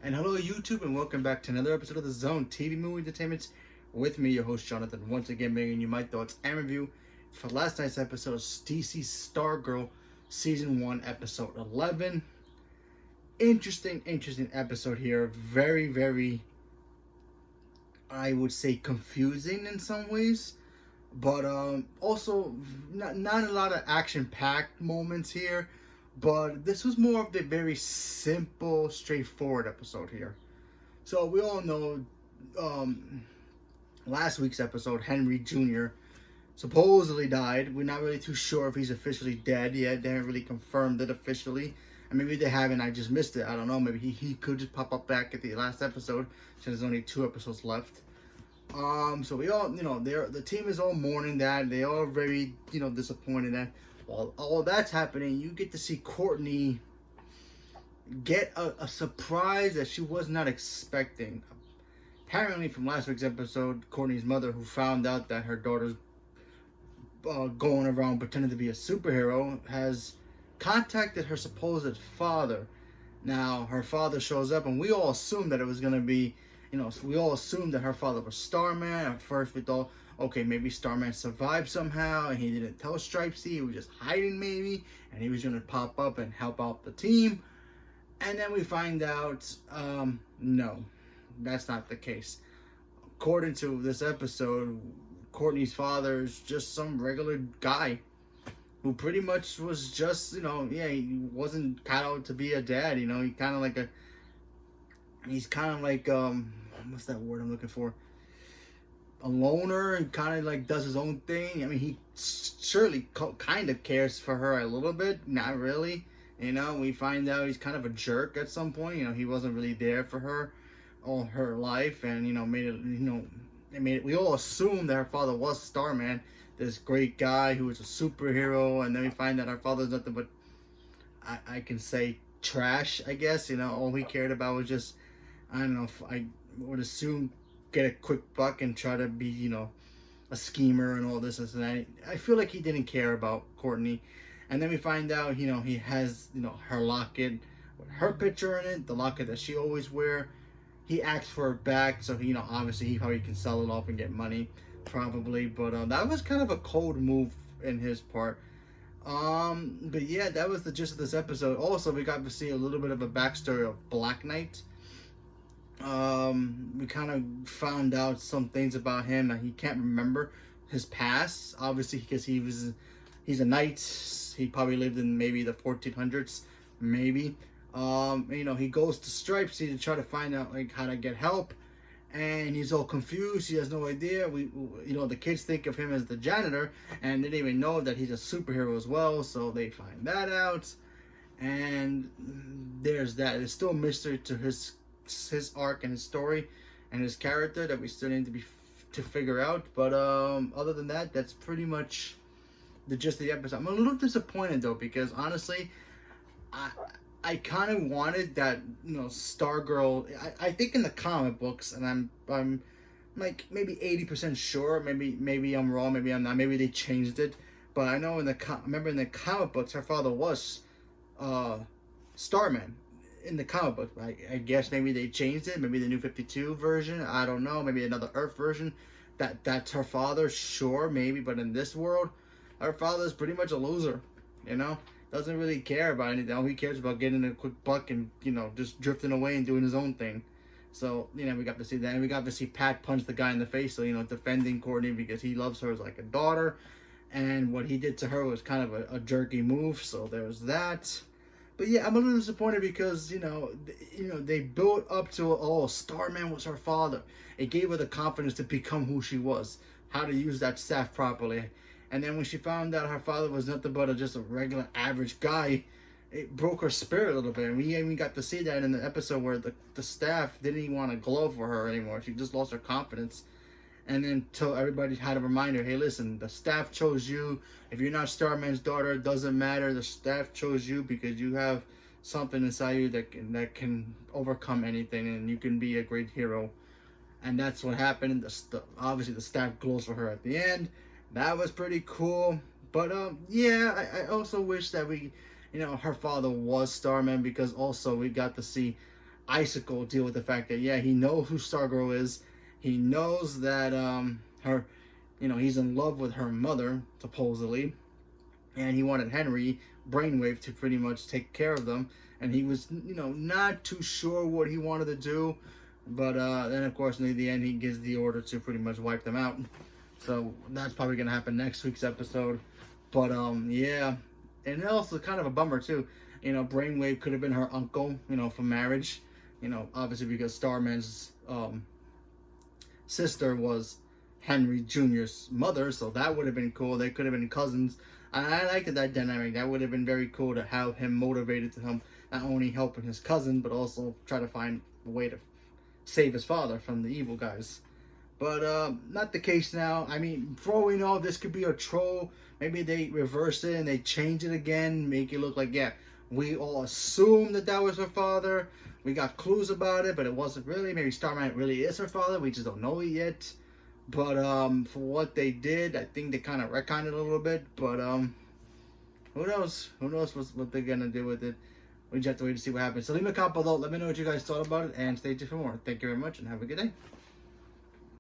And hello, YouTube, and welcome back to another episode of the Zone TV Movie Entertainment with me, your host Jonathan. Once again, bringing you my thoughts and review for last night's episode of DC Stargirl Season 1, Episode 11. Interesting episode here. Very, I would say, confusing in some ways, but also not a lot of action-packed moments here. But this was more of the very simple, straightforward episode here. So we all know last week's episode, Henry Jr. supposedly died. We're not really too sure if he's officially dead yet. They haven't really confirmed it officially. And maybe they haven't, I just missed it. I don't know. Maybe he could just pop up back at the last episode, since there's only 2 episodes left. So we all, the team is all mourning that. They all very, disappointed that while all that's happening, you get to see Courtney get a surprise that she was not expecting. Apparently, from last week's episode, Courtney's mother, who found out that her daughter's going around pretending to be a superhero, has contacted her supposed father. Now, her father shows up, and we all assumed that it was going to be, we all assumed that her father was Starman. At first, we thought, okay, maybe Starman survived somehow, and he didn't tell Stripesy. He was just hiding, maybe, and he was going to pop up and help out the team. And then we find out, no, that's not the case. According to this episode, Courtney's father is just some regular guy who pretty much was just, he wasn't cut out to be a dad. He kind of like he's kind of like, what's that word I'm looking for? A loner, and kind of like does his own thing. I mean, he surely kind of cares for her a little bit, not really. We find out he's kind of a jerk at some point. He wasn't really there for her all her life, and we all assumed that her father was Starman, this great guy who was a superhero, and then we find that her father's nothing but, I can say, trash, I guess. All he cared about was just, I don't know, if I would assume, get a quick buck and try to be, a schemer and all this and that. I feel like he didn't care about Courtney. And then we find out, he has, her locket with her picture in it, the locket that she always wear. He asked for it back, so obviously he probably can sell it off and get money, probably. But that was kind of a cold move in his part. But yeah, that was the gist of this episode. Also, we got to see a little bit of a backstory of Black Knight. We kind of found out some things about him that he can't remember his past, obviously, because he's a knight. He probably lived in maybe the 1400s, maybe. He goes to Stripesy to try to find out how to get help, and he's all confused. He has no idea. The kids think of him as the janitor, and they didn't even know that he's a superhero as well. So they find that out, and there's that. There's still a mystery to his arc and his story and his character that we still need to figure out. But other than that, that's pretty much the gist of the episode. I'm a little disappointed though, because honestly, I kind of wanted that, Stargirl. I think in the comic books, and I'm like maybe 80% sure. Maybe I'm wrong. Maybe I'm not. Maybe they changed it. But I know remember in the comic books, her father was Starman in the comic book. I guess maybe they changed it. Maybe the New 52 version. I don't know. Maybe another Earth version. That's her father. Sure, maybe. But in this world, her father is pretty much a loser. Doesn't really care about anything. All he cares about getting a quick buck and, just drifting away and doing his own thing. So, we got to see that. And we got to see Pat punch the guy in the face. So, defending Courtney because he loves her as like a daughter. And what he did to her was kind of a jerky move. So there was that. But yeah, I'm a little disappointed because, they built up to, Starman was her father. It gave her the confidence to become who she was. How to use that staff properly. And then when she found out her father was nothing but just a regular average guy, it broke her spirit a little bit. And we even got to see that in the episode where the staff didn't even want to glow for her anymore. She just lost her confidence. And then everybody had to remind her, hey, listen, the staff chose you. If you're not Starman's daughter, it doesn't matter. The staff chose you because you have something inside you that can overcome anything, and you can be a great hero. And that's what happened. Obviously, the staff glows for her at the end. That was pretty cool. But yeah, I also wish that her father was Starman, because also we got to see Icicle deal with the fact that, yeah, he knows who Stargirl is. He knows that her, he's in love with her mother, supposedly. And he wanted Henry Brainwave to pretty much take care of them. And he was, not too sure what he wanted to do. But then, of course, in the end, he gives the order to pretty much wipe them out. So that's probably going to happen next week's episode. But, yeah. And also kind of a bummer, too. Brainwave could have been her uncle, for marriage. Obviously because Starman's sister was Henry Jr.'s mother. So that would have been cool. They could have been cousins. I liked that dynamic. That would have been very cool to have him motivated to him not only helping his cousin, but also try to find a way to save his father from the evil guys. But not the case now. I mean, for all we know, this could be a troll. Maybe they reverse it and they change it again, make it look like, yeah, we all assumed that was her father. We got clues about it, but it wasn't really. Maybe Starman really is her father. We just don't know it yet. But for what they did, I think they kind of retconned it a little bit. But who knows? Who knows what they're going to do with it. We just have to wait to see what happens. So leave me a comment below. Let me know what you guys thought about it. And stay tuned for more. Thank you very much and have a good day.